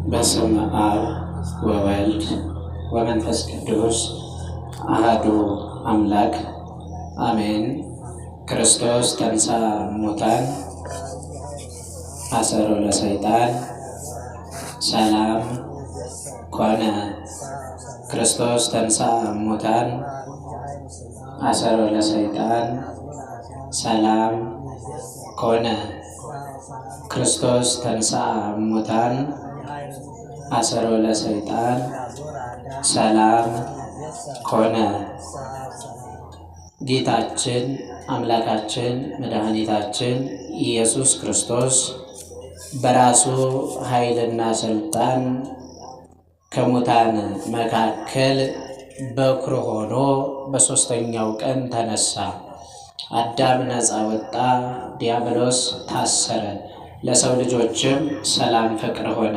በስመ አብ ወወልድ ወመንፈስ ቅዱስ አሐዱ አምላክ አሜን። ክርስቶስ ተንሥአ እሙታን አሰሮ ለሰይጣን ሰላም ኮነ። ክርስቶስ ተንሥአ እሙታን አሰሮ ለሰይጣን ሰላም ኮነ። ክርስቶስ ተንሥአ እሙታን አሰሮ ለሰይጣን ሰላም ኮነ። ጌታችን አምላካችን መድኃኒታችን ኢየሱስ ክርስቶስ በራሱ ኃይልና ስልጣን ከሙታን መካከል በኩር ሆኖ በሦስተኛው ቀን ተነሳ። አዳም ነፃ ወጣ፣ ዲያብሎስ ታሰረ፣ ለሰው ልጆችም ሰላም ፍቅር ሆነ።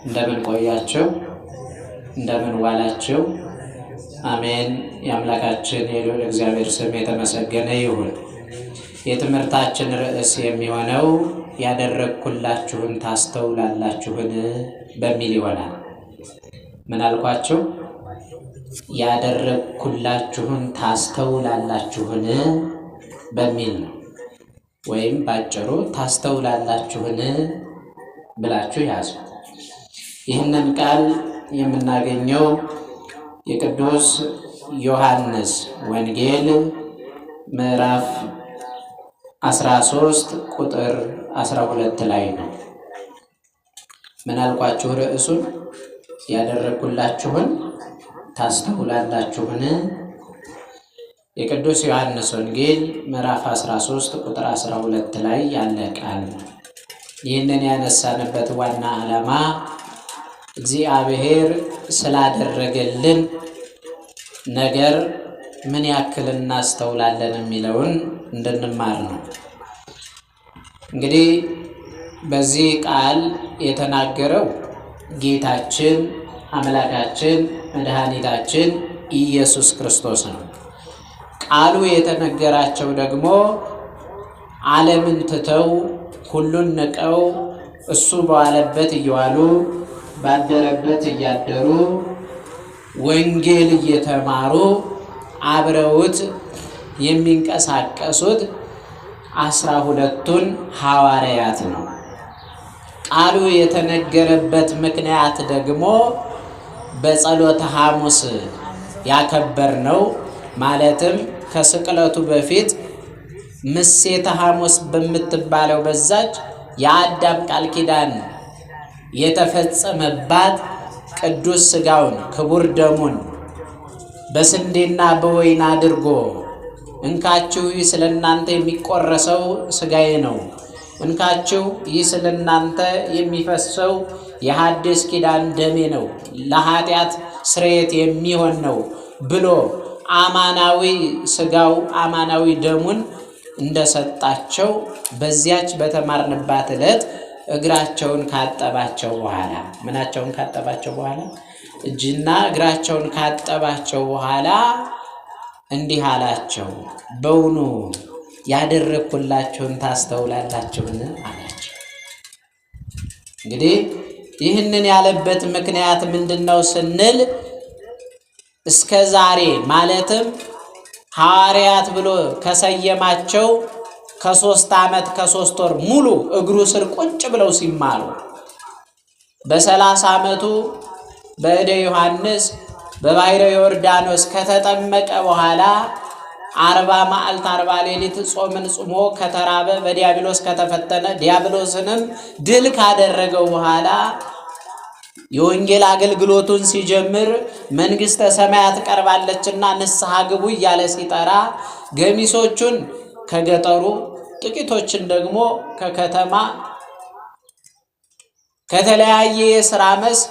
እንደምን ቆያችሁ? እንደምን ዋላችሁ? አሜን። የአምላካችን የልዑል እግዚአብሔር ስም የተመሰገነ ይሁን። የትምህርታችን ርዕስ የሚሆነው ያደረግኩላችሁን ታስተውላላችሁን በሚል ይሆናል። ምን አልኳችሁ? ያደረግኩላችሁን ታስተውላላችሁን በሚል ነው። ወይም ባጭሩ ታስተውላላችሁን ብላችሁ ያዙ። ይህንን ቃል የምናገኘው የቅዱስ ዮሐንስ ወንጌል ምዕራፍ 13 ቁጥር 12 ላይ ነው። ምን አልኳችሁ? ርዕሱን ያደረግኩላችሁን ታስተውላላችሁን? የቅዱስ ዮሐንስ ወንጌል ምዕራፍ 13 ቁጥር 12 ላይ ያለ ቃል ነው። ይህንን ያነሳንበት ዋና ዓላማ እግዚአብሔር ስላደረገልን ነገር ምን ያክል እናስተውላለን የሚለውን እንድንማር ነው። እንግዲህ በዚህ ቃል የተናገረው ጌታችን አምላካችን መድኃኒታችን ኢየሱስ ክርስቶስ ነው። ቃሉ የተነገራቸው ደግሞ ዓለምን ትተው ሁሉን ንቀው እሱ በዋለበት እየዋሉ ባደረበት እያደሩ ወንጌል እየተማሩ አብረውት የሚንቀሳቀሱት 12ቱን ሐዋርያት ነው። ቃሉ የተነገረበት ምክንያት ደግሞ በጸሎተ ሐሙስ ያከበርነው ማለትም ከስቅለቱ በፊት ምሴተ ሐሙስ በምትባለው በዛች የአዳም ቃል ኪዳን የተፈጸመባት ቅዱስ ሥጋውን ክቡር ደሙን በስንዴና በወይን አድርጎ እንካችሁ ይህ ስለ እናንተ የሚቆረሰው ሥጋዬ ነው፣ እንካችሁ ይህ ስለ እናንተ የሚፈሰው የሐዲስ ኪዳን ደሜ ነው፣ ለኃጢአት ስርየት የሚሆን ነው ብሎ አማናዊ ሥጋው አማናዊ ደሙን እንደሰጣቸው በዚያች በተማርንባት ዕለት እግራቸውን ካጠባቸው በኋላ ምናቸውን ካጠባቸው በኋላ እጅና እግራቸውን ካጠባቸው በኋላ እንዲህ አላቸው፣ በውኑ ያደረግኩላችሁን ታስተውላላችሁን አላቸው። እንግዲህ ይህንን ያለበት ምክንያት ምንድነው ስንል እስከ ዛሬ ማለትም ሐዋርያት ብሎ ከሰየማቸው ከ3 ዓመት ከ3 ወር ሙሉ እግሩ ስር ቁጭ ብለው ሲማሩ በ30 ዓመቱ በእደ ዮሐንስ በባሕረ ዮርዳኖስ ከተጠመቀ በኋላ 40 መዓልት 40 ሌሊት ጾምን ጾሞ ከተራበ በዲያብሎስ ከተፈተነ ዲያብሎስንም ድል ካደረገው በኋላ የወንጌል አገልግሎቱን ሲጀምር መንግሥተ ሰማያት ቀርባለችና ንስሐ ግቡ እያለ ሲጠራ ገሚሶቹን ከገጠሩ ጥቂቶችን ደግሞ ከከተማ ከተለያየ የሥራ መስክ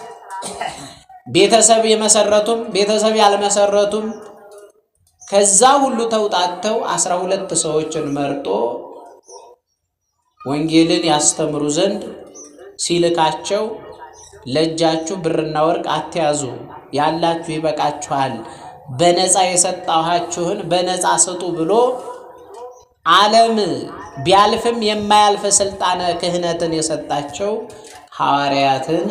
ቤተሰብ የመሰረቱም ቤተሰብ ያልመሰረቱም ከዛ ሁሉ ተውጣተው 12 ሰዎችን መርጦ ወንጌልን ያስተምሩ ዘንድ ሲልካቸው ለእጃችሁ ብርና ወርቅ አትያዙ፣ ያላችሁ ይበቃችኋል፣ በነፃ የሰጣኋችሁን በነፃ ስጡ ብሎ ዓለም ቢያልፍም የማያልፍ ስልጣነ ክህነትን የሰጣቸው ሐዋርያትን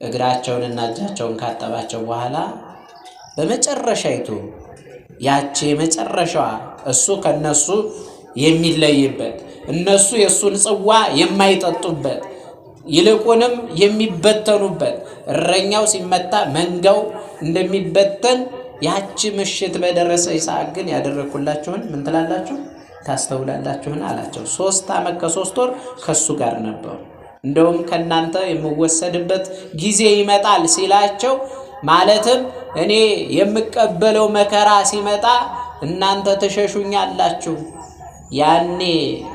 እግራቸውንና እጃቸውን ካጠባቸው በኋላ በመጨረሻይቱ ያቺ የመጨረሻዋ እሱ ከነሱ የሚለይበት እነሱ የሱን ጽዋ የማይጠጡበት ይልቁንም የሚበተኑበት እረኛው ሲመታ መንጋው እንደሚበተን ያቺ ምሽት በደረሰች ሰዓት ግን ያደረኩላችሁን ምን ትላላችሁ ታስተውላላችሁን አላቸው። 3 ዓመት ከ3 ወር ከሱ ጋር ነበሩ። እንደውም ከናንተ የምወሰድበት ጊዜ ይመጣል ሲላቸው ማለትም እኔ የምቀበለው መከራ ሲመጣ እናንተ ተሸሹኛላችሁ ያኔ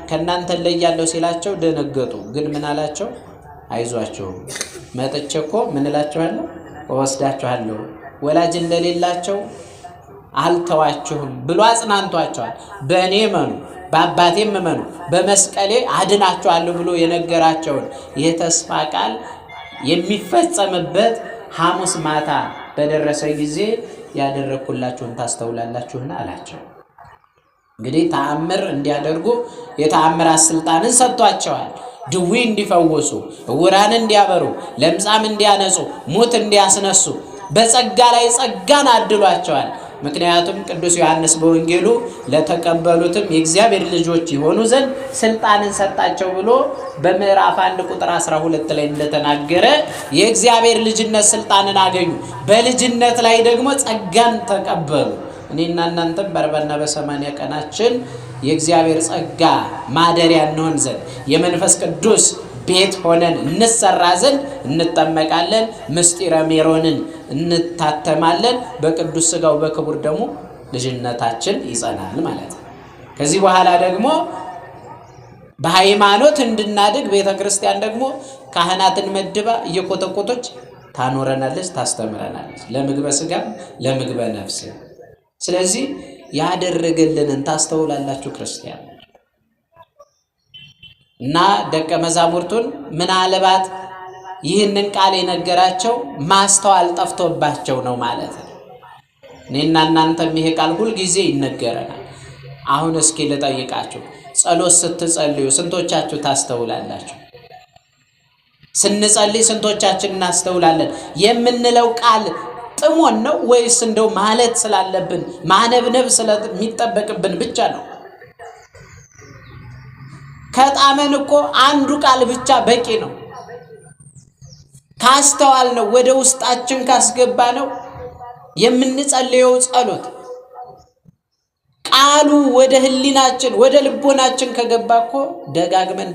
ከናንተ ለያለው ሲላቸው ደነገጡ። ግን ምን አላቸው? አይዟችሁ መጥቼ እኮ ምን እላችኋለሁ ወስዳችኋለሁ ወላጅ እንደሌላቸው አልተዋችሁም ብሎ አጽናንቷቸዋል። በእኔ መኑ በአባቴም መኑ በመስቀሌ አድናችኋለሁ ብሎ የነገራቸውን የተስፋ ቃል የሚፈጸምበት ሐሙስ ማታ በደረሰ ጊዜ ያደረኩላችሁን ታስተውላላችሁና አላቸው። እንግዲህ ተአምር እንዲያደርጉ የተአምራት ስልጣንን ሰጥቷቸዋል። ድዊ እንዲፈውሱ፣ ዕውራን እንዲያበሩ፣ ለምጻም እንዲያነጹ፣ ሙት እንዲያስነሱ በጸጋ ላይ ጸጋን አድሏቸዋል። ምክንያቱም ቅዱስ ዮሐንስ በወንጌሉ ለተቀበሉትም የእግዚአብሔር ልጆች ይሆኑ ዘንድ ስልጣንን ሰጣቸው ብሎ በምዕራፍ 1 ቁጥር 12 ላይ እንደተናገረ የእግዚአብሔር ልጅነት ስልጣንን አገኙ። በልጅነት ላይ ደግሞ ጸጋን ተቀበሉ። እኔና እናንተም በ40ና በ80 ቀናችን የእግዚአብሔር ጸጋ ማደሪያ እንሆን ዘንድ የመንፈስ ቅዱስ ቤት ሆነን እንሰራ ዘንድ እንጠመቃለን። ምስጢረ ሜሮንን እንታተማለን። በቅዱስ ሥጋው በክቡር ደሙ ልጅነታችን ይጸናል ማለት ነው። ከዚህ በኋላ ደግሞ በሃይማኖት እንድናድግ ቤተክርስቲያን ደግሞ ካህናትን መድባ እየኮተኮቶች ታኖረናለች፣ ታስተምረናለች ለምግበ ሥጋም ለምግበ ነፍስ። ስለዚህ ያደረገልንን ታስተውላላችሁ ክርስቲያን እና ደቀ መዛሙርቱን ምናልባት ይህንን ቃል የነገራቸው ማስተዋል ጠፍቶባቸው ነው ማለት ነው። እኔና እናንተም ይሄ ቃል ሁል ጊዜ ይነገረናል። አሁን እስኪ ልጠይቃችሁ፣ ጸሎት ስትጸልዩ ስንቶቻችሁ ታስተውላላችሁ? ስንጸልይ ስንቶቻችን እናስተውላለን? የምንለው ቃል ጥሞን ነው ወይስ እንደው ማለት ስላለብን ማነብነብ ስለሚጠበቅብን ብቻ ነው? ከጣመን እኮ አንዱ ቃል ብቻ በቂ ነው። ካስተዋል ነው ወደ ውስጣችን ካስገባ ነው የምንጸልየው ጸሎት ቃሉ ወደ ህሊናችን ወደ ልቦናችን ከገባ እኮ ደጋግመን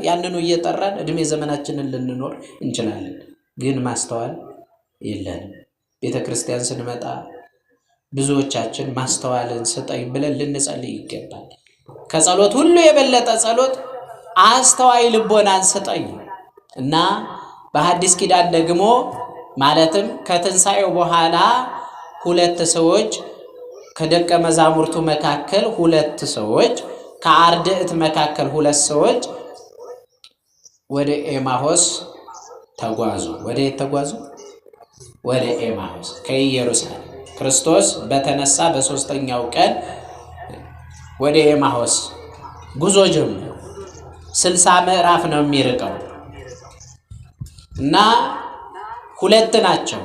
ያንኑ እየጠራን እድሜ ዘመናችንን ልንኖር እንችላለን። ግን ማስተዋል የለንም። ቤተክርስቲያን ስንመጣ ብዙዎቻችን ማስተዋልን ስጠኝ ብለን ልንጸልይ ይገባል። ከጸሎት ሁሉ የበለጠ ጸሎት አስተዋይ ልቦናን ስጠኝ እና በሐዲስ ኪዳን ደግሞ ማለትም ከትንሣኤው በኋላ 2 ሰዎች ከደቀ መዛሙርቱ መካከል 2 ሰዎች ከአርድእት መካከል 2 ሰዎች ወደ ኤማሆስ ተጓዙ። ወደ የት ተጓዙ? ወደ ኤማሆስ ከኢየሩሳሌም ክርስቶስ በተነሳ በ3ኛው ቀን ወደ ኤማሆስ ጉዞ ጀመሩ። 60 ምዕራፍ ነው የሚርቀው እና 2 ናቸው።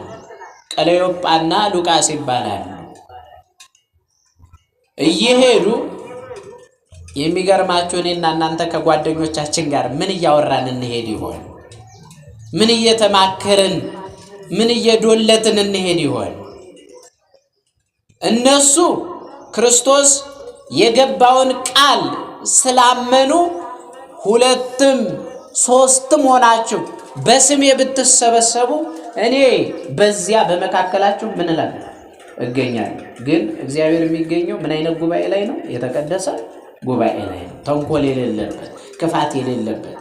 ቀለዮጳና ሉቃስ ይባላሉ። እየሄዱ የሚገርማችሁ እኔና እናንተ ከጓደኞቻችን ጋር ምን እያወራን እንሄድ ይሆን? ምን እየተማከርን ምን እየዶለትን እንሄድ ይሆን? እነሱ ክርስቶስ የገባውን ቃል ስላመኑ 2ም 3ም ሆናችሁ በስሜ ብትሰበሰቡ እኔ በዚያ በመካከላችሁ ምን እላለሁ እገኛለሁ። ግን እግዚአብሔር የሚገኘው ምን አይነት ጉባኤ ላይ ነው? የተቀደሰ ጉባኤ ላይ ነው። ተንኮል የሌለበት፣ ክፋት የሌለበት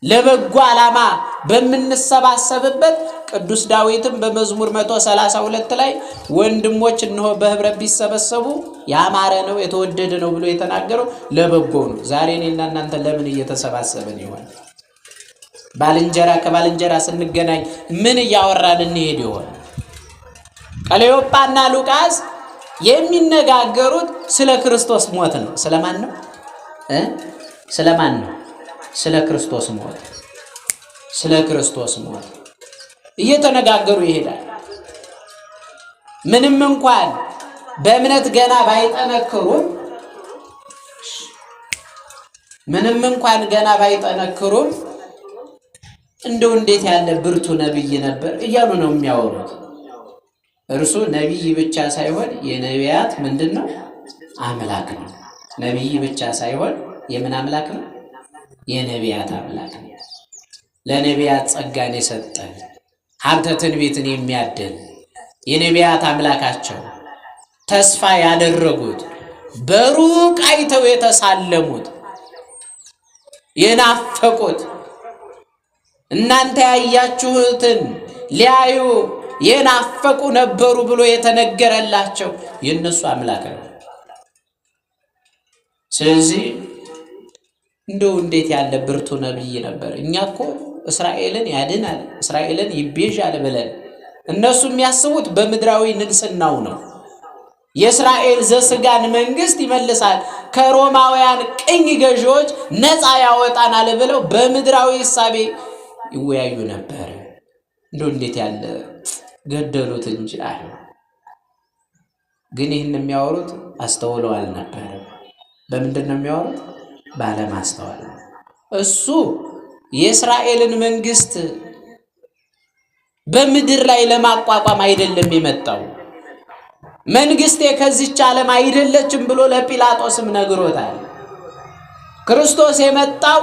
ለበጎ ዓላማ በምንሰባሰብበት ቅዱስ ዳዊትም በመዝሙር 132 ላይ ወንድሞች እነሆ በህብረት ቢሰበሰቡ ያማረ ነው የተወደደ ነው ብሎ የተናገረው ለበጎ ነው። ዛሬ እኔና እናንተ ለምን እየተሰባሰብን ይሆን? ባልንጀራ ከባልንጀራ ስንገናኝ ምን እያወራን እንሄድ ይሆን? ቀለዮጳና ሉቃስ የሚነጋገሩት ስለ ክርስቶስ ሞት ነው። ስለማን ነው? ስለማን ነው? ስለ ክርስቶስ ሞት። ስለ ክርስቶስ ሞት እየተነጋገሩ ይሄዳል። ምንም እንኳን በእምነት ገና ባይጠነክሩም እንደው እንዴት ያለ ብርቱ ነብይ ነበር እያሉ ነው የሚያወሩት። እርሱ ነብይ ብቻ ሳይሆን የነቢያት ምንድነው? አምላክ ነው። ነብይ ብቻ ሳይሆን የምን አምላክ ነው? የነቢያት አምላክ ነው። ለነቢያት ጸጋን የሰጠ ሀብተ ትንቢትን የሚያድል የነቢያት አምላካቸው ተስፋ ያደረጉት በሩቅ አይተው የተሳለሙት የናፈቁት እናንተ ያያችሁትን ሊያዩ የናፈቁ ነበሩ ብሎ የተነገረላቸው የነሱ አምላክ ነው። ስለዚህ እንደው እንዴት ያለ ብርቱ ነብይ ነበር። እኛ እኮ እስራኤልን ያድናል እስራኤልን ይቤዣል ብለን እነሱ የሚያስቡት በምድራዊ ንግስናው ነው። የእስራኤል ዘስጋን መንግስት ይመልሳል ከሮማውያን ቅኝ ገዢዎች ነፃ ያወጣናል ብለው በምድራዊ ሐሳቤ ይወያዩ ነበር። እንደው እንዴት ያለ ገደሉት እንጂ አለ። ግን ይህን የሚያወሩት አስተውለው አልነበረም። በምንድነው የሚያወሩት? ባለማስተዋል። እሱ የእስራኤልን መንግስት በምድር ላይ ለማቋቋም አይደለም የመጣው። መንግስቴ ከዚች ዓለም አይደለችም ብሎ ለጲላጦስም ነግሮታል። ክርስቶስ የመጣው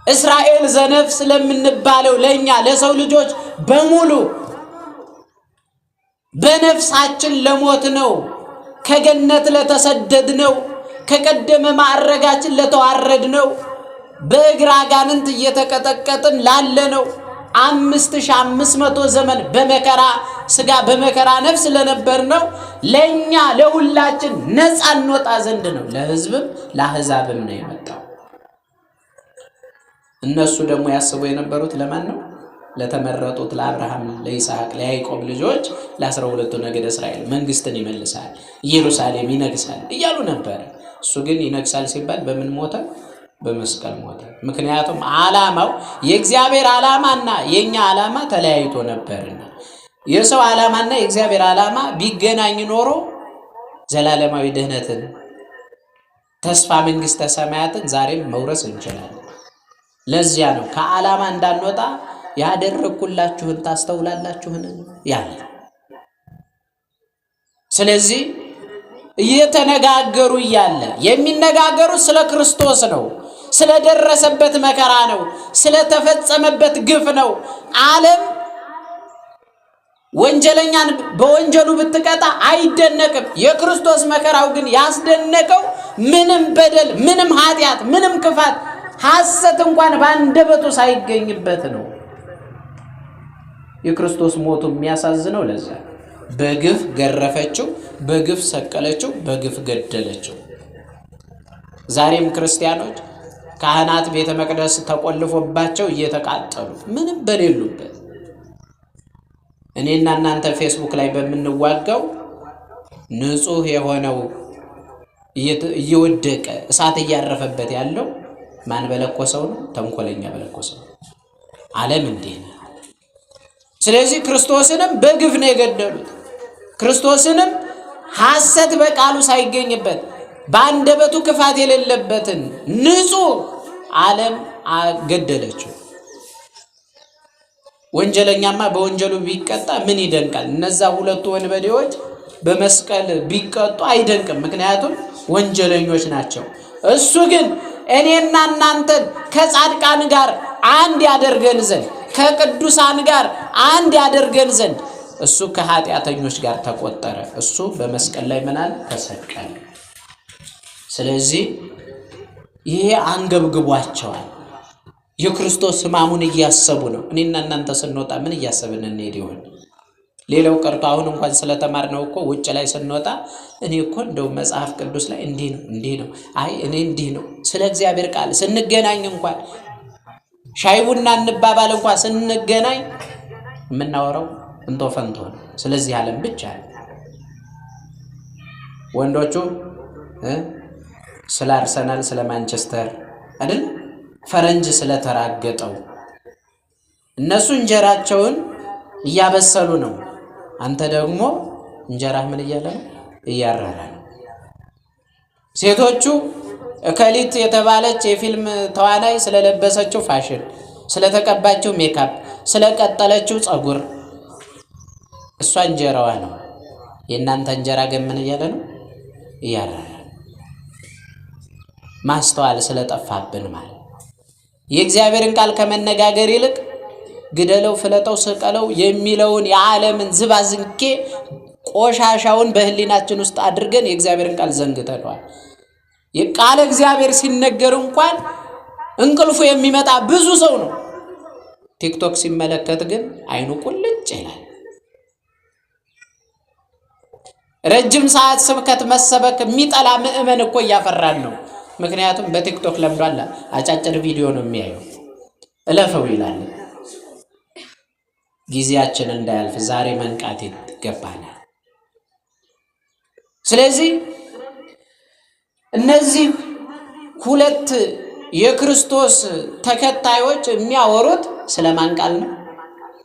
እስራኤል ዘነፍስ ለምንባለው ለኛ ለሰው ልጆች በሙሉ በነፍሳችን ለሞት ነው፣ ከገነት ለተሰደድ ነው፣ ከቀደመ ማዕረጋችን ለተዋረድ ነው፣ በእግር አጋንንት እየተቀጠቀጥን ላለ ነው፣ 5500 ዘመን በመከራ ስጋ በመከራ ነፍስ ለነበር ነው፣ ለኛ ለሁላችን ነፃ እንወጣ ዘንድ ነው። ለሕዝብም ለአሕዛብም ነው የመጣው። እነሱ ደግሞ ያስቡ የነበሩት ለማን ነው? ለተመረጡት ለአብርሃም፣ ለይስሐቅ፣ ለያዕቆብ ልጆች ለ12ቱ ነገደ እስራኤል መንግስትን ይመልሳል፣ ኢየሩሳሌም ይነግሳል እያሉ ነበር። እሱ ግን ይነግሳል ሲባል በምን ሞተ? በመስቀል ሞተ። ምክንያቱም ዓላማው የእግዚአብሔር ዓላማና የኛ ዓላማ ተለያይቶ ነበርና የሰው ዓላማና የእግዚአብሔር ዓላማ ቢገናኝ ኖሮ ዘላለማዊ ድህነትን ተስፋ መንግስተ ሰማያትን ዛሬም መውረስ እንችላለን። ለዚያ ነው ከዓላማ እንዳንወጣ ያደረኩላችሁን ታስተውላላችሁን ያለ። ስለዚህ እየተነጋገሩ እያለ የሚነጋገሩት ስለ ክርስቶስ ነው፣ ስለደረሰበት መከራ ነው፣ ስለተፈጸመበት ግፍ ነው። ዓለም ወንጀለኛን በወንጀሉ ብትቀጣ አይደነቅም። የክርስቶስ መከራው ግን ያስደነቀው ምንም በደል፣ ምንም ኃጢአት፣ ምንም ክፋት፣ ሐሰት እንኳን ባንደበቱ ሳይገኝበት ነው። የክርስቶስ ሞቱ የሚያሳዝነው ለዛ በግፍ ገረፈችው፣ በግፍ ሰቀለችው፣ በግፍ ገደለችው። ዛሬም ክርስቲያኖች ካህናት ቤተ መቅደስ ተቆልፎባቸው እየተቃጠሉ ምንም በሌሉበት እኔና እናንተ ፌስቡክ ላይ በምንዋጋው ንጹህ የሆነው እየወደቀ እሳት እያረፈበት ያለው ማን በለኮሰው ነው? ተንኮለኛ በለኮሰው። ዓለም እንዲህ ነው። ስለዚህ ክርስቶስንም በግፍ ነው የገደሉት። ክርስቶስንም ሐሰት በቃሉ ሳይገኝበት በአንደበቱ ክፋት የሌለበትን ንጹህ ዓለም ገደለችው። ወንጀለኛማ በወንጀሉ ቢቀጣ ምን ይደንቃል? እነዛ ሁለቱ ወንበዴዎች በመስቀል ቢቀጡ አይደንቅም፣ ምክንያቱም ወንጀለኞች ናቸው። እሱ ግን እኔና እናንተን ከጻድቃን ጋር አንድ ያደርገን ዘንድ ከቅዱሳን ጋር አንድ ያደርገን ዘንድ እሱ ከኃጢአተኞች ጋር ተቆጠረ። እሱ በመስቀል ላይ ምናል ተሰቀለ። ስለዚህ ይሄ አንገብግቧቸዋል። የክርስቶስ ሕማሙን እያሰቡ ነው። እኔና እናንተ ስንወጣ ምን እያሰብን እንሄድ ይሆን? ሌላው ቀርቶ አሁን እንኳን ስለተማርነው እኮ ውጭ ላይ ስንወጣ እኔ እኮ እንደው መጽሐፍ ቅዱስ ላይ እንዲህ ነው፣ አይ እኔ እንዲህ ነው። ስለ እግዚአብሔር ቃል ስንገናኝ እንኳን ሻይ ቡና እንባባል እንኳን ስንገናኝ የምናወራው እንቶ ፈንቶ ነው። ስለዚህ ዓለም ብቻ ወንዶቹ ስለ አርሰናል ስለ ማንቸስተር አይደል፣ ፈረንጅ ስለተራገጠው እነሱ እንጀራቸውን እያበሰሉ ነው። አንተ ደግሞ እንጀራህ ምን እያለ ነው? እያረረ ነው። ሴቶቹ እከሊት የተባለች የፊልም ተዋናይ ስለለበሰችው ፋሽን፣ ስለተቀባችው ሜካፕ፣ ስለቀጠለችው ጸጉር እሷ እንጀራዋ ነው። የእናንተ እንጀራ ግን ምን እያለ ነው? እያረረ። ማስተዋል ስለጠፋብን ማለት የእግዚአብሔርን ቃል ከመነጋገር ይልቅ ግደለው፣ ፍለጠው፣ ስቀለው የሚለውን የዓለምን ዝባዝንኬ ቆሻሻውን በህሊናችን ውስጥ አድርገን የእግዚአብሔርን ቃል ዘንግተነዋል። የቃል እግዚአብሔር ሲነገር እንኳን እንቅልፉ የሚመጣ ብዙ ሰው ነው። ቲክቶክ ሲመለከት ግን አይኑ ቁልጭ ይላል። ረጅም ሰዓት ስብከት መሰበክ የሚጠላ ምእመን እኮ እያፈራን ነው። ምክንያቱም በቲክቶክ ለምዷል። አጫጭር ቪዲዮ ነው የሚያየው። እለፈው ይላል። ጊዜያችን እንዳያልፍ ዛሬ መንቃት ይገባናል። ስለዚህ እነዚህ ሁለት የክርስቶስ ተከታዮች የሚያወሩት ስለማን ቃል ነው?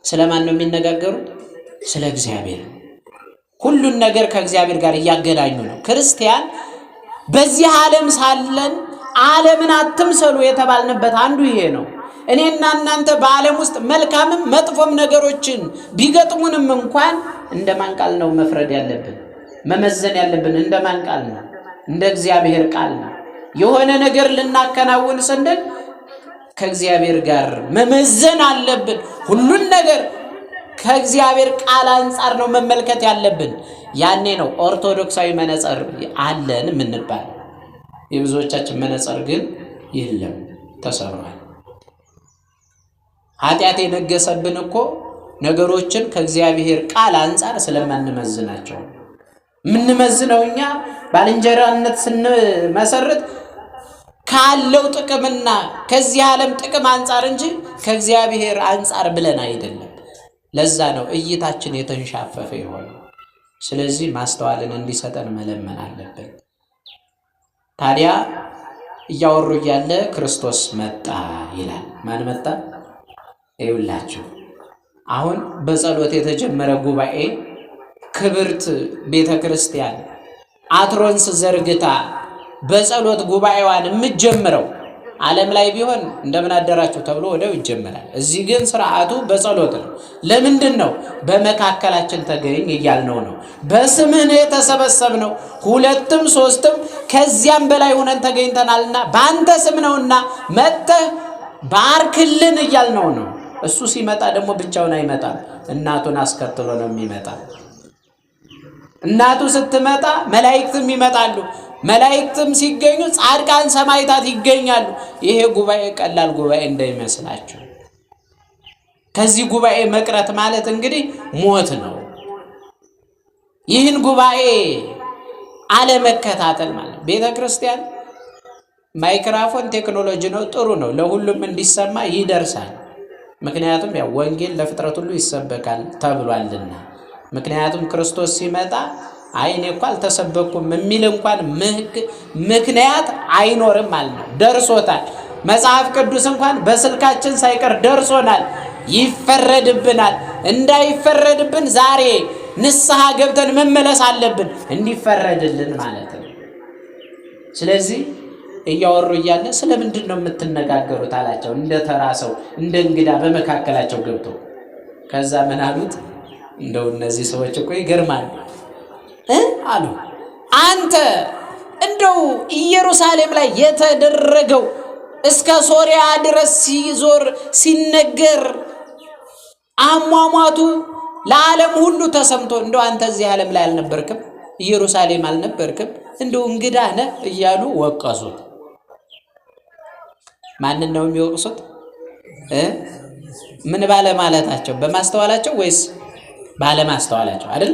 ስለማን ነው የሚነጋገሩት? ስለ እግዚአብሔር። ሁሉን ነገር ከእግዚአብሔር ጋር እያገናኙ ነው። ክርስቲያን በዚህ ዓለም ሳለን ዓለምን አትምሰሉ የተባልንበት አንዱ ይሄ ነው። እኔና እናንተ በዓለም ውስጥ መልካምም መጥፎም ነገሮችን ቢገጥሙንም እንኳን እንደማን ቃል ነው መፍረድ ያለብን? መመዘን ያለብን እንደማን ቃል ነው? እንደ እግዚአብሔር ቃል ነው። የሆነ ነገር ልናከናውን ስንል ከእግዚአብሔር ጋር መመዘን አለብን። ሁሉን ነገር ከእግዚአብሔር ቃል አንጻር ነው መመልከት ያለብን። ያኔ ነው ኦርቶዶክሳዊ መነጽር አለን የምንባል። የብዙዎቻችን መነጽር ግን የለም፣ ተሰብሯል። ኃጢአት የነገሰብን እኮ ነገሮችን ከእግዚአብሔር ቃል አንጻር ስለማንመዝናቸው። የምንመዝነው እኛ ባልንጀራነት ስንመሰርት ካለው ጥቅምና ከዚህ ዓለም ጥቅም አንጻር እንጂ ከእግዚአብሔር አንጻር ብለን አይደለም። ለዛ ነው እይታችን የተንሻፈፈ የሆነው። ስለዚህ ማስተዋልን እንዲሰጠን መለመን አለብን። ታዲያ እያወሩ እያለ ክርስቶስ መጣ ይላል። ማን መጣ? ይውላችሁ አሁን በጸሎት የተጀመረ ጉባኤ ክብርት ቤተ ክርስቲያን አትሮንስ ዘርግታ በጸሎት ጉባኤዋን የምትጀምረው ዓለም ላይ ቢሆን እንደምን አደራችሁ ተብሎ ወዲያው ይጀመራል። እዚህ ግን ስርዓቱ በጸሎት ነው። ለምንድን ነው? በመካከላችን ተገኝ እያልነው ነው። በስምህ ነው የተሰበሰብነው፣ ሁለትም ሶስትም ከዚያም በላይ ሆነን ተገኝተናልና በአንተ ስም ነውና መጥተህ ባርክልን እያልነው ነው። እሱ ሲመጣ ደግሞ ብቻውን አይመጣም፣ እናቱን አስከትሎ ነው የሚመጣ። እናቱ ስትመጣ መላእክትም ይመጣሉ። መላእክትም ሲገኙ ጻድቃን ሰማዕታት ይገኛሉ። ይሄ ጉባኤ ቀላል ጉባኤ እንዳይመስላችሁ። ከዚህ ጉባኤ መቅረት ማለት እንግዲህ ሞት ነው። ይህን ጉባኤ አለመከታተል ማለት ቤተ ክርስቲያን ማይክራፎን ቴክኖሎጂ ነው፣ ጥሩ ነው፣ ለሁሉም እንዲሰማ ይደርሳል። ምክንያቱም ያው ወንጌል ለፍጥረት ሁሉ ይሰበካል ተብሏልና። ምክንያቱም ክርስቶስ ሲመጣ አይኔ እኮ አልተሰበኩም የሚል እንኳን ምክንያት አይኖርም ማለት ነው። ደርሶታል። መጽሐፍ ቅዱስ እንኳን በስልካችን ሳይቀር ደርሶናል። ይፈረድብናል። እንዳይፈረድብን ዛሬ ንስሐ ገብተን መመለስ አለብን፣ እንዲፈረድልን ማለት ነው። ስለዚህ እያወሩ እያለ ስለምንድን ነው የምትነጋገሩት አላቸው። እንደ ተራ ሰው እንደ እንግዳ በመካከላቸው ገብቶ ከዛ ምን አሉት? እንደው እነዚህ ሰዎች እኮ ይገርማሉ አሉ። አንተ እንደው ኢየሩሳሌም ላይ የተደረገው እስከ ሶሪያ ድረስ ሲዞር ሲነገር አሟሟቱ ለዓለም ሁሉ ተሰምቶ እንደው አንተ እዚህ ዓለም ላይ አልነበርክም? ኢየሩሳሌም አልነበርክም? እንደው እንግዳ ነህ እያሉ ወቀሱት። ማንን ነው የሚወቅሱት? ምን ባለ ማለታቸው? በማስተዋላቸው ወይስ ባለማስተዋላቸው? አይደል?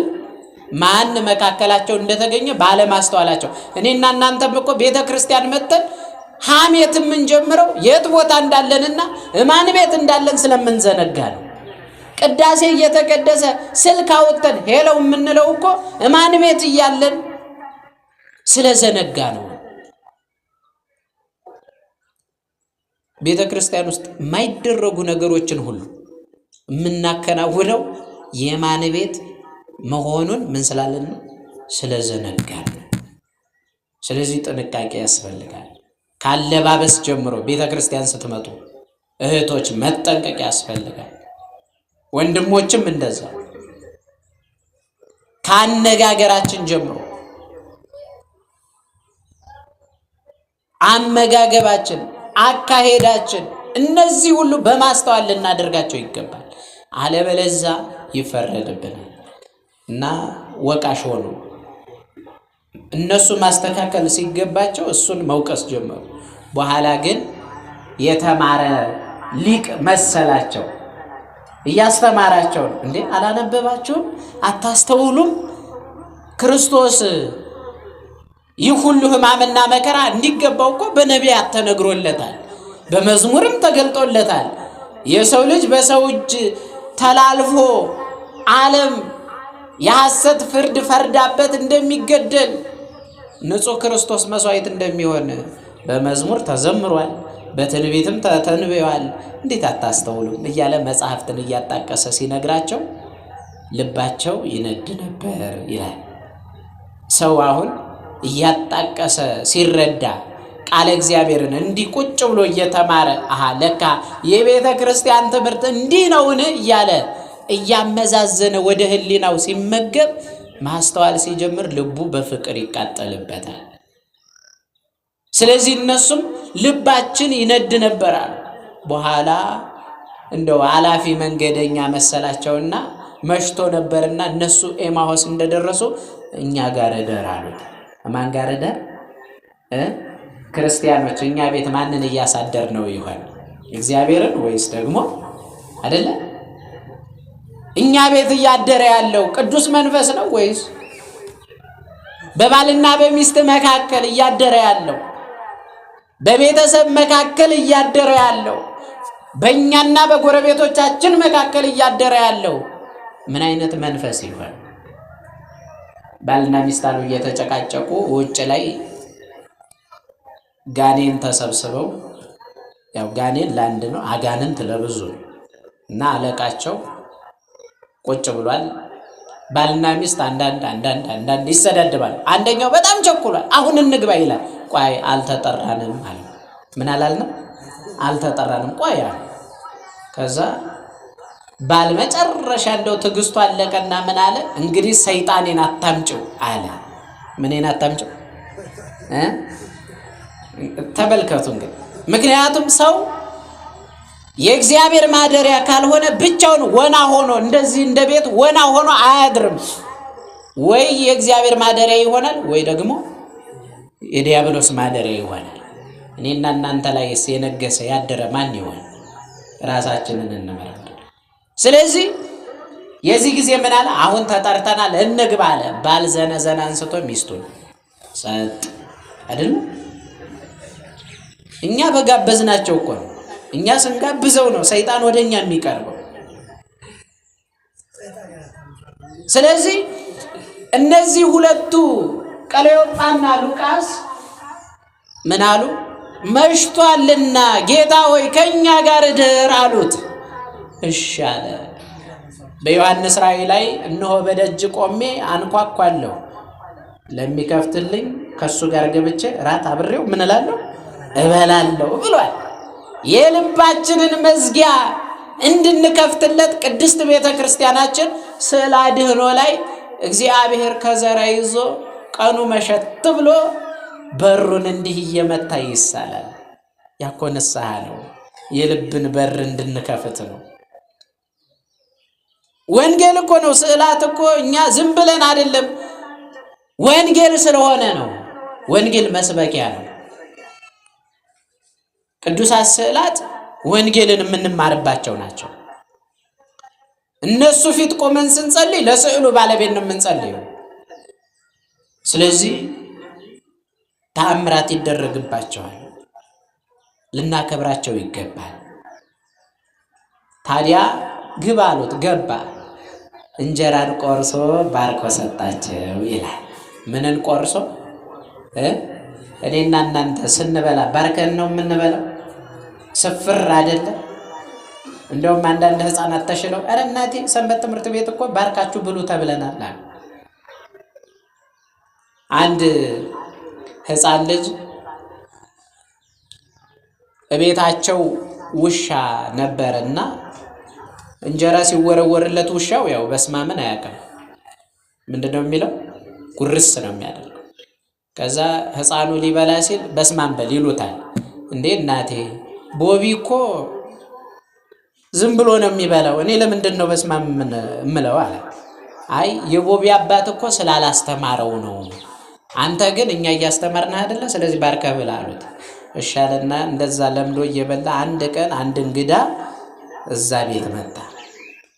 ማን መካከላቸው እንደተገኘ ባለማስተዋላቸው። እኔና እናንተም እኮ ቤተ ክርስቲያን መተን ሐሜት የምንጀምረው የት ቦታ እንዳለንና ማን ቤት እንዳለን ስለምንዘነጋ ነው። ቅዳሴ እየተቀደሰ ስልክ አውጥተን ሄለው የምንለው እኮ ማን ቤት እያለን ስለዘነጋ ነው። ቤተ ክርስቲያን ውስጥ የማይደረጉ ነገሮችን ሁሉ የምናከናውነው የማን ቤት መሆኑን ምን ስላለን ነው? ስለዘነጋን። ስለዚህ ጥንቃቄ ያስፈልጋል። ካለባበስ ጀምሮ ቤተ ክርስቲያን ስትመጡ እህቶች መጠንቀቅ ያስፈልጋል። ወንድሞችም እንደዛ። ካነጋገራችን ጀምሮ አመጋገባችን፣ አካሄዳችን እነዚህ ሁሉ በማስተዋል ልናደርጋቸው ይገባል። አለበለዚያ ይፈረድብናል እና ወቃሽ ሆኑ። እነሱ ማስተካከል ሲገባቸው እሱን መውቀስ ጀመሩ። በኋላ ግን የተማረ ሊቅ መሰላቸው። እያስተማራቸው ነው። እንዴ አላነበባችሁም? አታስተውሉም? ክርስቶስ ይህ ሁሉ ሕማምና መከራ እንዲገባው እኮ በነቢያት ተነግሮለታል፣ በመዝሙርም ተገልጦለታል። የሰው ልጅ በሰው እጅ ተላልፎ ዓለም የሐሰት ፍርድ ፈርዳበት እንደሚገደል ንጹሕ ክርስቶስ መስዋዕት እንደሚሆን በመዝሙር ተዘምሯል፣ በትንቢትም ተተንብዮአል። እንዴት አታስተውሉም? እያለ መጽሐፍትን እያጣቀሰ ሲነግራቸው ልባቸው ይነድ ነበር ይላል። ሰው አሁን እያጣቀሰ ሲረዳ ቃለ እግዚአብሔርን እንዲህ ቁጭ ብሎ እየተማረ አሃ ለካ የቤተ ክርስቲያን ትምህርት እንዲህ ነውን እያለ እያመዛዘነ ወደ ህሊናው ሲመገብ ማስተዋል ሲጀምር ልቡ በፍቅር ይቃጠልበታል። ስለዚህ እነሱም ልባችን ይነድ ነበራል። በኋላ እንደው አላፊ መንገደኛ መሰላቸውና መሽቶ ነበርና እነሱ ኤማሆስ እንደደረሱ እኛ ጋር እደር አሉት። ማን ጋር እደር? ክርስቲያኖች እኛ ቤት ማንን እያሳደር ነው ይሆን? እግዚአብሔርን ወይስ ደግሞ አይደለ? እኛ ቤት እያደረ ያለው ቅዱስ መንፈስ ነው ወይስ በባልና በሚስት መካከል እያደረ ያለው፣ በቤተሰብ መካከል እያደረ ያለው፣ በእኛና በጎረቤቶቻችን መካከል እያደረ ያለው ምን አይነት መንፈስ ይሆን? ባልና ሚስት አሉ እየተጨቃጨቁ ውጭ ላይ ጋኔን ተሰብስበው፣ ያው ጋኔን ለአንድ ነው፣ አጋንንት ለብዙ ነው እና አለቃቸው ቁጭ ብሏል። ባልና ሚስት አንዳንድ ይሰዳደባል። አንደኛው በጣም ቸኩሏል። አሁን እንግባ ይላል። ቆይ አልተጠራንም አለ። ምን አላልንም? አልተጠራንም ቆይ አለ። ከዛ ባል መጨረሻ እንደው ትዕግስቱ አለቀና ምን አለ? እንግዲህ ሰይጣኔን አታምጪው አለ። ምንን አታምጪው? ተመልከቱ እንግዲህ። ምክንያቱም ሰው የእግዚአብሔር ማደሪያ ካልሆነ ብቻውን ወና ሆኖ እንደዚህ እንደ ቤት ወና ሆኖ አያድርም። ወይ የእግዚአብሔር ማደሪያ ይሆናል ወይ ደግሞ የዲያብሎስ ማደሪያ ይሆናል። እኔና እናንተ ላይ የነገሰ ያደረ ማን ይሆን? ራሳችንን እንመርምር። ስለዚህ የዚህ ጊዜ ምን አለ? አሁን ተጠርተናል እንግባ አለ። ባል ዘነዘና አንስቶ ሚስቱን ሰጥ አይደል? እኛ በጋበዝናቸው እኮ ነው። እኛ ስንጋብዘው ነው ሰይጣን ወደኛ የሚቀርበው። ስለዚህ እነዚህ ሁለቱ ቀለዮጳና ሉቃስ ምን አሉ? መሽቷልና ጌታ ሆይ ከኛ ጋር እደር አሉት። እሺ አለ። በዮሐንስ ራእይ ላይ እነሆ በደጅ ቆሜ አንኳኳለሁ፣ ለሚከፍትልኝ ከሱ ጋር ገብቼ ራት አብሬው ምን እላለሁ? እበላለሁ ብሏል። የልባችንን መዝጊያ እንድንከፍትለት ቅድስት ቤተ ክርስቲያናችን ስዕለ አድኅኖ ላይ እግዚአብሔር ከዘራ ይዞ ቀኑ መሸት ብሎ በሩን እንዲህ እየመታ ይሳላል። ያኮ ንስሐ ነው። የልብን በር እንድንከፍት ነው። ወንጌል እኮ ነው። ስዕላት እኮ እኛ ዝም ብለን አይደለም፣ ወንጌል ስለሆነ ነው። ወንጌል መስበኪያ ነው። ቅዱሳት ስዕላት ወንጌልን የምንማርባቸው ናቸው። እነሱ ፊት ቆመን ስንጸልይ ለስዕሉ ባለቤት ነው የምንጸልየው። ስለዚህ ተአምራት ይደረግባቸዋል፣ ልናከብራቸው ይገባል። ታዲያ ግባ አሉት፣ ገባ። እንጀራን ቆርሶ ባርኮ ሰጣቸው ይላል። ምንን ቆርሶ? እኔና እናንተ ስንበላ ባርከን ነው የምንበላው። ስፍር አይደለም። እንደውም አንዳንድ ህፃናት ተሽለው አረ እናቴ ሰንበት ትምህርት ቤት እኮ ባርካችሁ ብሉ ተብለናል። አንድ ህፃን ልጅ እቤታቸው ውሻ ነበርና እንጀራ ሲወረወርለት ውሻው ያው በስማምን አያውቅም። ምንድነው የሚለው? ጉርስ ነው የሚያደርገው። ከዛ ህፃኑ ሊበላ ሲል በስማን በል ይሉታል። እንዴ እናቴ ቦቢ እኮ ዝም ብሎ ነው የሚበላው፣ እኔ ለምንድን ነው በስማም እምለው አለ። አይ የቦቢ አባት እኮ ስላላስተማረው ነው፣ አንተ ግን እኛ እያስተማርና አይደለ፣ ስለዚህ ባርከህ ብላ አሉት። እሻለና እንደዛ ለምዶ እየበላ አንድ ቀን አንድ እንግዳ እዛ ቤት መጣ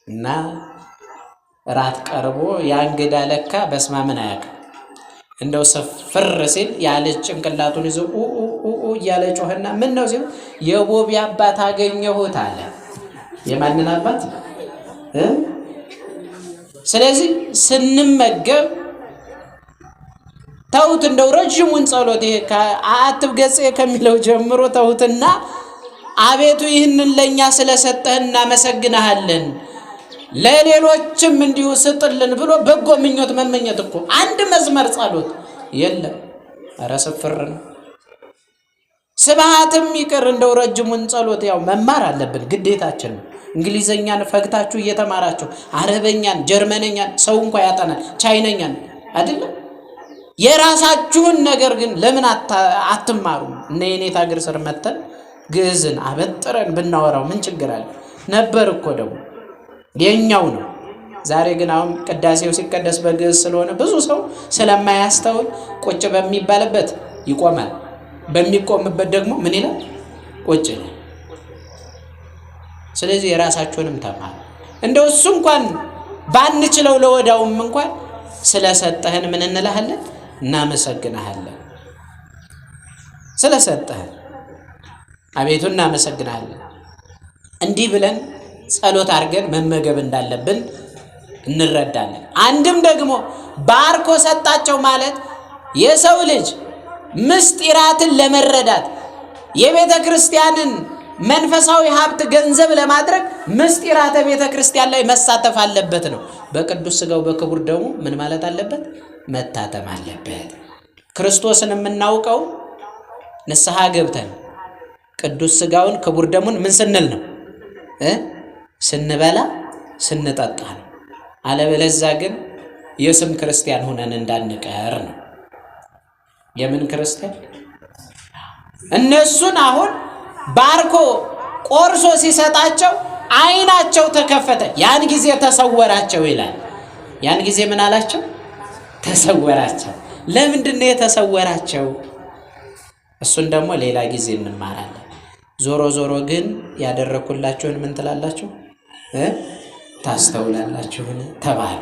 እና ራት ቀርቦ ያ እንግዳ ለካ በስማምን አያውቅም። እንደው ሰፍር ሲል ያለ ጭንቅላቱን ይዞ እያለ ጮኸና ምን ነው ሲል የቦቢ አባት አገኘሁት አለ። የማንን አባት? ስለዚህ ስንመገብ ተውት፣ እንደው ረጅሙን ጸሎት ይሄ ከአትብ ገጽ ከሚለው ጀምሮ ተውትና አቤቱ ይህንን ለኛ ስለሰጠህ እናመሰግናለን፣ ለሌሎችም እንዲሁ ስጥልን ብሎ በጎ ምኞት መመኘት እኮ አንድ መስመር ጸሎት የለም። ኧረ ስፍር ነው። ስብሃትም ይቅር እንደው ረጅሙን ጸሎት ያው መማር አለብን፣ ግዴታችን ነው። እንግሊዘኛን ፈግታችሁ እየተማራችሁ አረበኛን፣ ጀርመነኛን ሰው እንኳን ያጠናል፣ ቻይነኛን አይደለም። የራሳችሁን ነገር ግን ለምን አትማሩም? እነ የኔታ እግር ስር መተን ግዕዝን አበጥረን ብናወራው ምን ችግር አለ ነበር እኮ ደግሞ የኛው ነው። ዛሬ ግን አሁን ቅዳሴው ሲቀደስ በግዕዝ ስለሆነ ብዙ ሰው ስለማያስተውል ቁጭ በሚባልበት ይቆማል፣ በሚቆምበት ደግሞ ምን ይላል? ቁጭ ነው። ስለዚህ የራሳችሁንም ተማሩ። እንደው እሱ እንኳን ባንችለው ለወዳውም እንኳን ስለሰጠህን ምን እንልሃለን? እናመሰግናለን። ስለሰጠህን አቤቱ እናመሰግናለን። እንዲህ ብለን ጸሎት አድርገን መመገብ እንዳለብን እንረዳለን። አንድም ደግሞ ባርኮ ሰጣቸው ማለት የሰው ልጅ ምስጢራትን ለመረዳት የቤተ ክርስቲያንን መንፈሳዊ ሀብት ገንዘብ ለማድረግ ምስጢራተ ቤተ ክርስቲያን ላይ መሳተፍ አለበት ነው። በቅዱስ ሥጋው በክቡር ደሙ ምን ማለት አለበት? መታተም አለበት። ክርስቶስን የምናውቀው ንስሐ ገብተን ቅዱስ ሥጋውን ክቡር ደሙን ምን ስንል ነው? ስንበላ ስንጠጣ ነው። አለበለዚያ ግን የስም ክርስቲያን ሆነን እንዳንቀር ነው። የምን ክርስቲያን? እነሱን አሁን ባርኮ ቆርሶ ሲሰጣቸው ዓይናቸው ተከፈተ፣ ያን ጊዜ ተሰወራቸው ይላል። ያን ጊዜ ምን አላቸው? ተሰወራቸው። ለምንድን ነው የተሰወራቸው? እሱን ደግሞ ሌላ ጊዜ እንማራለን። ዞሮ ዞሮ ግን ያደረኩላችሁን ምን ትላላችሁ? ታስተውላላችሁን ተባሉ።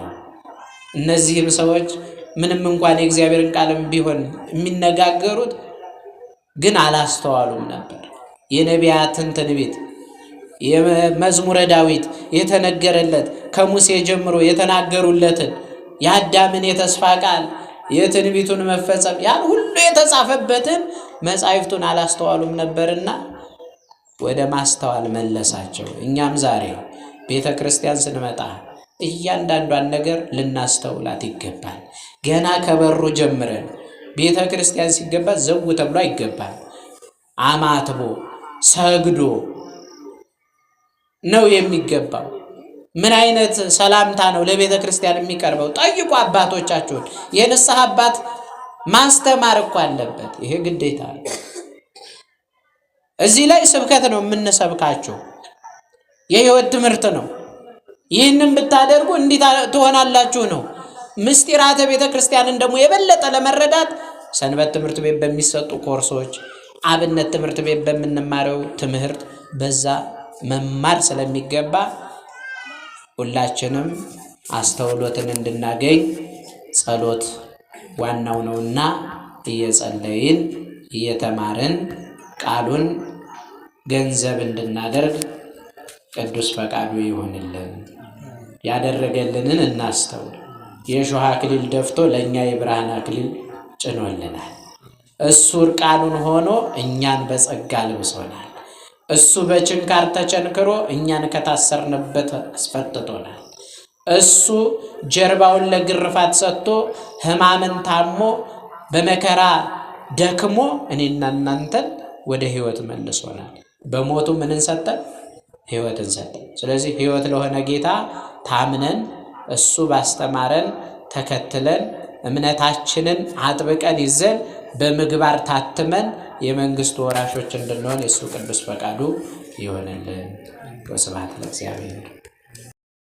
እነዚህም ሰዎች ምንም እንኳን የእግዚአብሔርን ቃልም ቢሆን የሚነጋገሩት ግን አላስተዋሉም ነበር። የነቢያትን ትንቢት የመዝሙረ ዳዊት የተነገረለት ከሙሴ ጀምሮ የተናገሩለትን የአዳምን የተስፋ ቃል የትንቢቱን መፈጸም ያን ሁሉ የተጻፈበትን መጻሕፍቱን አላስተዋሉም ነበርና ወደ ማስተዋል መለሳቸው። እኛም ዛሬ ቤተ ክርስቲያን ስንመጣ እያንዳንዷን ነገር ልናስተውላት ይገባል። ገና ከበሩ ጀምረን ቤተ ክርስቲያን ሲገባ ዘው ተብሎ አይገባል። አማትቦ ሰግዶ ነው የሚገባው። ምን አይነት ሰላምታ ነው ለቤተ ክርስቲያን የሚቀርበው? ጠይቁ አባቶቻችሁን። የንስሐ አባት ማስተማር እኮ አለበት። ይሄ ግዴታ ነው። እዚህ ላይ ስብከት ነው የምንሰብካቸው፣ የህይወት ትምህርት ነው። ይህንን ብታደርጉ እንዲህ ትሆናላችሁ ነው። ምስጢራተ ቤተ ክርስቲያንን ደግሞ የበለጠ ለመረዳት ሰንበት ትምህርት ቤት በሚሰጡ ኮርሶች፣ አብነት ትምህርት ቤት በምንማረው ትምህርት በዛ መማር ስለሚገባ ሁላችንም አስተውሎትን እንድናገኝ ጸሎት ዋናው ነውና እየጸለይን እየተማርን ቃሉን ገንዘብ እንድናደርግ ቅዱስ ፈቃዱ ይሁንልን። ያደረገልንን እናስተውል። የሾህ አክሊል ደፍቶ ለእኛ የብርሃን አክሊል ጭኖልናል። እሱ እርቃኑን ሆኖ እኛን በጸጋ ልብሶናል። እሱ በችንካር ተቸንክሮ እኛን ከታሰርንበት አስፈትቶናል። እሱ ጀርባውን ለግርፋት ሰጥቶ ሕማምን ታሞ በመከራ ደክሞ እኔና እናንተን ወደ ሕይወት መልሶናል። በሞቱ ምንን ሰጠን? ሕይወትን ሰጠን። ስለዚህ ሕይወት ለሆነ ጌታ ታምነን እሱ ባስተማረን ተከትለን እምነታችንን አጥብቀን ይዘን በምግባር ታትመን የመንግስቱ ወራሾች እንድንሆን የእሱ ቅዱስ ፈቃዱ ይሆንልን። ወስብሐት ለእግዚአብሔር።